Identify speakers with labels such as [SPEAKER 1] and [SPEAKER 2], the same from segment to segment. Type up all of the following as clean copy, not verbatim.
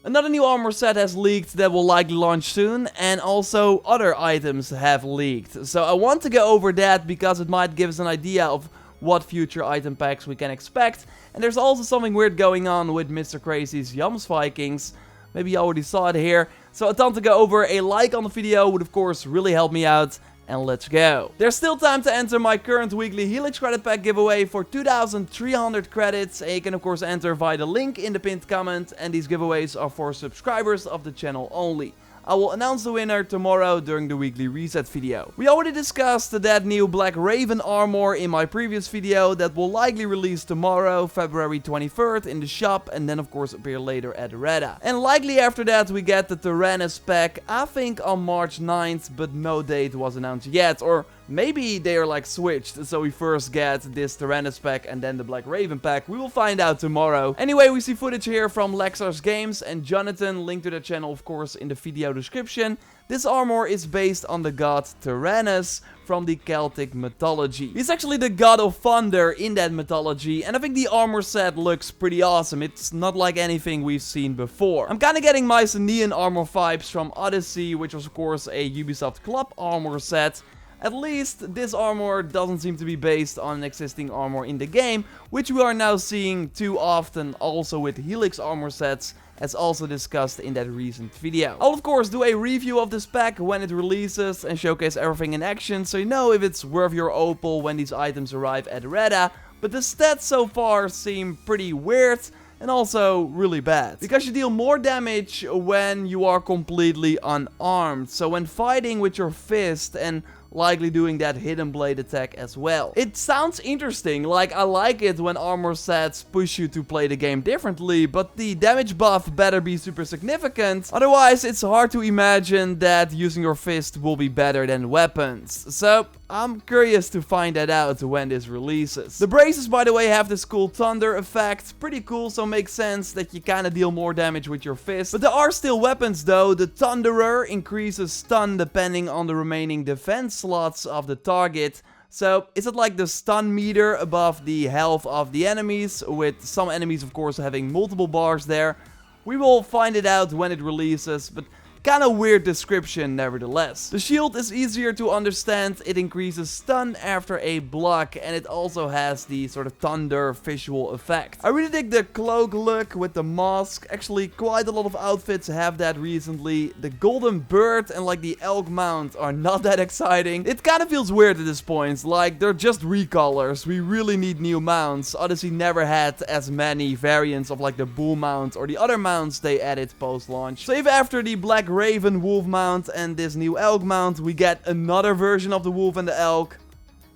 [SPEAKER 1] Another new armor set has leaked that will likely launch soon, and also other items have leaked. So I want to go over that because it might give us an idea of what future item packs we can expect. And there's also something weird going on with Mr. Crazy's Jomsvikings. Maybe you already saw it here. So a ton to go over. A like on the video would of course really help me out. And let's go. There's still time to enter my current weekly Helix credit pack giveaway for 2,300 credits. And you can of course enter via the link in the pinned comment. And these giveaways are for subscribers of the channel only. I will announce the winner tomorrow during the weekly reset video. We already discussed that new Black Raven armor in my previous video that will likely release tomorrow, February 23rd in the shop, and then of course appear later at Reda. And likely after that we get the Taranis pack, I think on March 9th, but no date was announced yet, or maybe they are like switched, so we first get this Taranis pack and then the Black Raven pack. We will find out tomorrow. Anyway, we see footage here from Lexar's Games and Jonathan, link to the channel of course in the video description. This armor is based on the god Taranis from the Celtic mythology. He's actually the god of thunder in that mythology, and I think the armor set looks pretty awesome. It's not like anything we've seen before. I'm kinda getting my Mycenaean armor vibes from Odyssey, which was of course a Ubisoft Club armor set. At least, this armor doesn't seem to be based on an existing armor in the game, which we are now seeing too often also with Helix armor sets, as also discussed in that recent video. I'll of course do a review of this pack when it releases and showcase everything in action, so you know if it's worth your opal when these items arrive at Reda, but the stats so far seem pretty weird. And also really bad, because you deal more damage when you are completely unarmed. So when fighting with your fist and likely doing that hidden blade attack as well. It sounds interesting, like I like it when armor sets push you to play the game differently, but the damage buff better be super significant, otherwise it's hard to imagine that using your fist will be better than weapons. So I'm curious to find that out when this releases. The braces, by the way, have this cool thunder effect, pretty cool, so makes sense that you kinda deal more damage with your fist. But there are still weapons though. The Thunderer increases stun depending on the remaining defense slots of the target. So is it like the stun meter above the health of the enemies, with some enemies of course having multiple bars there? We will find it out when it releases, but kinda weird description nevertheless. The shield is easier to understand. It increases stun after a block, and it also has the sort of thunder visual effect. I really dig the cloak look with the mask. Actually, quite a lot of outfits have that recently. The golden bird and like the elk mount are not that exciting. It kinda feels weird at this point, like they're just recolors. We really need new mounts. Odyssey never had as many variants of like the bull mount or the other mounts they added post-launch. So if after the Black Raven wolf mount and this new elk mount we get another version of the wolf and the elk,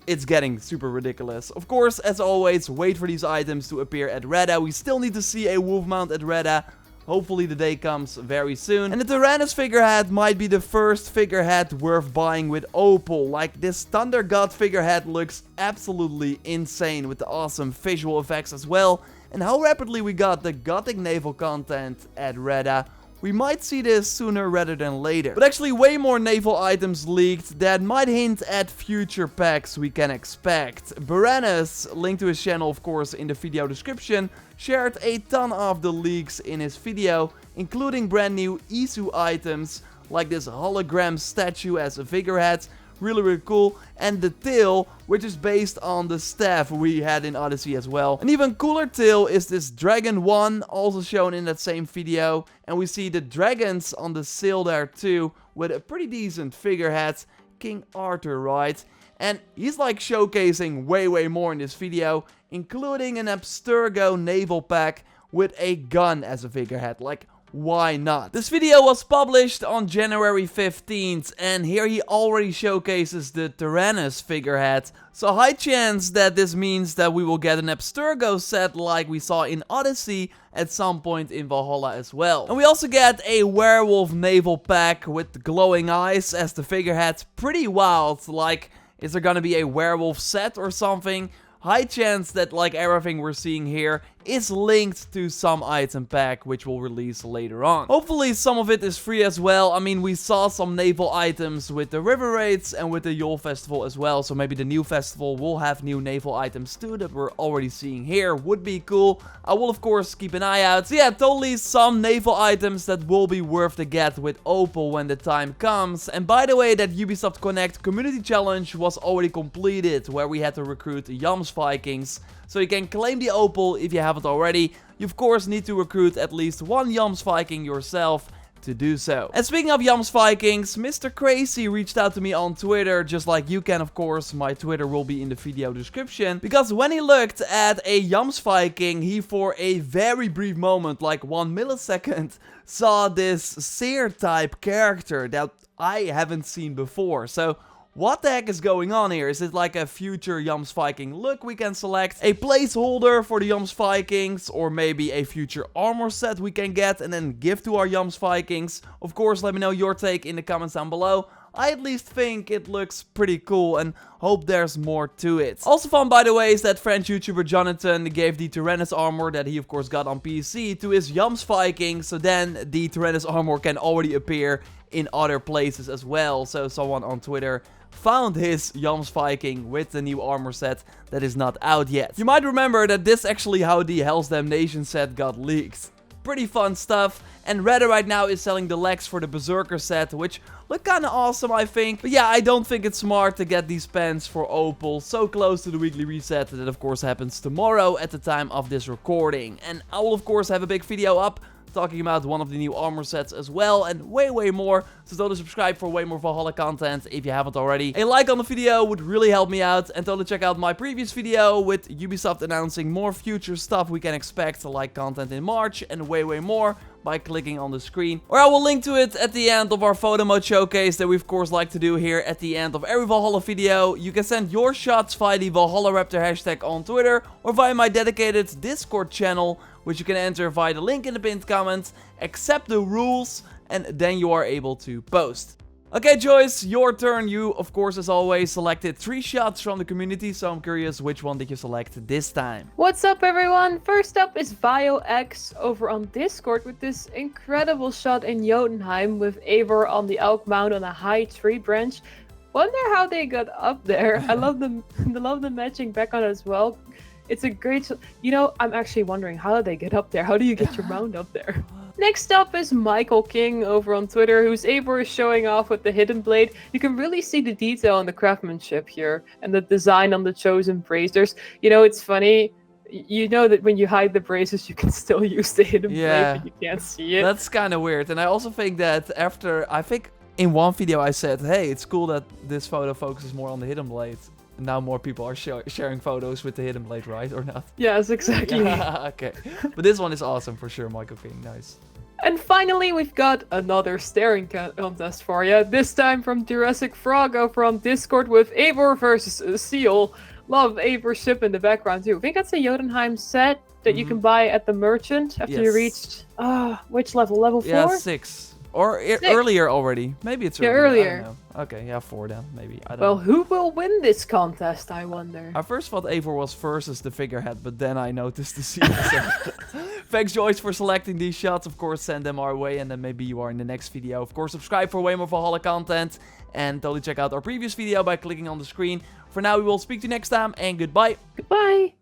[SPEAKER 1] it's getting super ridiculous. Of course, as always, wait for these items to appear at Reda. We still need to see a wolf mount at Reda. Hopefully the day comes very soon. And the Taranis figurehead might be the first figurehead worth buying with opal. Like, this Thunder God figurehead looks absolutely insane with the awesome visual effects as well. And how rapidly we got the Gothic naval content at Reda. We might see this sooner rather than later. But actually way more naval items leaked that might hint at future packs we can expect. Baranes, linked to his channel of course in the video description, shared a ton of the leaks in his video, including brand new Isu items, like this hologram statue as a figurehead. Really cool. And the tail, which is based on the staff we had in Odyssey as well. An even cooler tail is this Dragon 1, also shown in that same video. And we see the dragons on the sail there too, with a pretty decent figurehead. King Arthur, right? And he's like showcasing way more in this video, including an Abstergo naval pack with a gun as a figurehead. Like, why not? This video was published on January 15th, and here he already showcases the Taranis figurehead. So high chance that this means that we will get an Abstergo set like we saw in Odyssey at some point in Valhalla as well. And we also get a werewolf naval pack with glowing eyes as the figurehead. Pretty wild. Like, is there gonna be a werewolf set or something? High chance that like everything we're seeing here is linked to some item pack which we'll release later on. Hopefully some of it is free as well. I mean, we saw some naval items with the river raids and with the Yule festival as well, so maybe the new festival will have new naval items too that we're already seeing here. Would be cool. I will of course keep an eye out. So yeah, totally some naval items that will be worth the get with Opal when the time comes. And by the way, that Ubisoft Connect community challenge was already completed, where we had to recruit Jomsvikings. So you can claim the Opal if you haven't already. You of course need to recruit at least one Jomsviking yourself to do so. And speaking of Jomsvikings, Mr. Crazy reached out to me on Twitter, just like you can of course. My Twitter will be in the video description. Because when he looked at a Jomsviking, he for a very brief moment, like 1 millisecond, saw this seer type character that I haven't seen before. So what the heck is going on here? Is it like a future Jomsviking look we can select? A placeholder for the Jomsvikings? Or maybe a future armor set we can get and then give to our Jomsvikings? Of course, let me know your take in the comments down below. I at least think it looks pretty cool and hope there's more to it. Also fun, by the way, is that French YouTuber Jonathan gave the Taranis armor that he of course got on PC to his Jomsviking, so then the Taranis armor can already appear in other places as well. So someone on Twitter found his Jomsviking with the new armor set that is not out yet. You might remember that this is actually how the Hell's Damnation set got leaked. Pretty fun stuff. And Reda right now is selling the legs for the Berserker set, which look kinda awesome, I think. But yeah, I don't think it's smart to get these pants for Opal so close to the weekly reset that of course happens tomorrow at the time of this recording. And I will of course have a big video up talking about one of the new armor sets as well, and way more. So totally subscribe for way more Valhalla content if you haven't already. A like on the video would really help me out, and totally check out my previous video with Ubisoft announcing more future stuff we can expect, like content in March and way more, by clicking on the screen. Or I will link to it at the end of our photo mode showcase that we of course like to do here at the end of every Valhalla video. You can send your shots via the VahallaRaptor hashtag on Twitter or via my dedicated Discord channel, which you can enter via the link in the pinned comment, accept the rules, and then you are able to post. Okay, Joyce, your turn. You, of course, as always, selected 3 shots from the community, so I'm curious, which one did you select this time?
[SPEAKER 2] What's up, everyone? First up is VioX over on Discord with this incredible shot in Jotunheim with Eivor on the Elk Mount on a high tree branch. Wonder how they got up there. I love the matching background as well. It's a great... You know, I'm actually wondering, how do they get up there? How do you get your mount up there? Next up is Michael King over on Twitter, whose Eivor is showing off with the hidden blade. You can really see the detail in the craftsmanship here and the design on the chosen braces. You know, it's funny. You know that when you hide the braces, you can still use the hidden blade, but you can't see it.
[SPEAKER 1] That's kind of weird. And I also think that I think in one video I said, hey, it's cool that this photo focuses more on the hidden blade. Now more people are sharing photos with the hidden blade, right? Or not?
[SPEAKER 2] Yes, exactly.
[SPEAKER 1] Okay. But this one is awesome for sure, Michael King. Nice.
[SPEAKER 2] And finally, we've got another staring contest for you. This time from Jurassic Frog over on Discord with Eivor versus a seal. Love Eivor's ship in the background too. I think that's a Jotunheim set that you can buy at the merchant after you reached... which level? Level 4?
[SPEAKER 1] Yeah, 6. Or earlier already. Maybe it's earlier. I don't know. Okay, yeah, 4 then. Maybe. I don't know.
[SPEAKER 2] Well, who will win this contest, I wonder?
[SPEAKER 1] I first thought Eivor was versus the figurehead, but then I noticed the seal. Thanks, Joyce, for selecting these shots. Of course, send them our way, and then maybe you are in the next video. Of course, subscribe for way more Valhalla content, and totally check out our previous video by clicking on the screen. For now, we will speak to you next time, and goodbye.
[SPEAKER 2] Goodbye.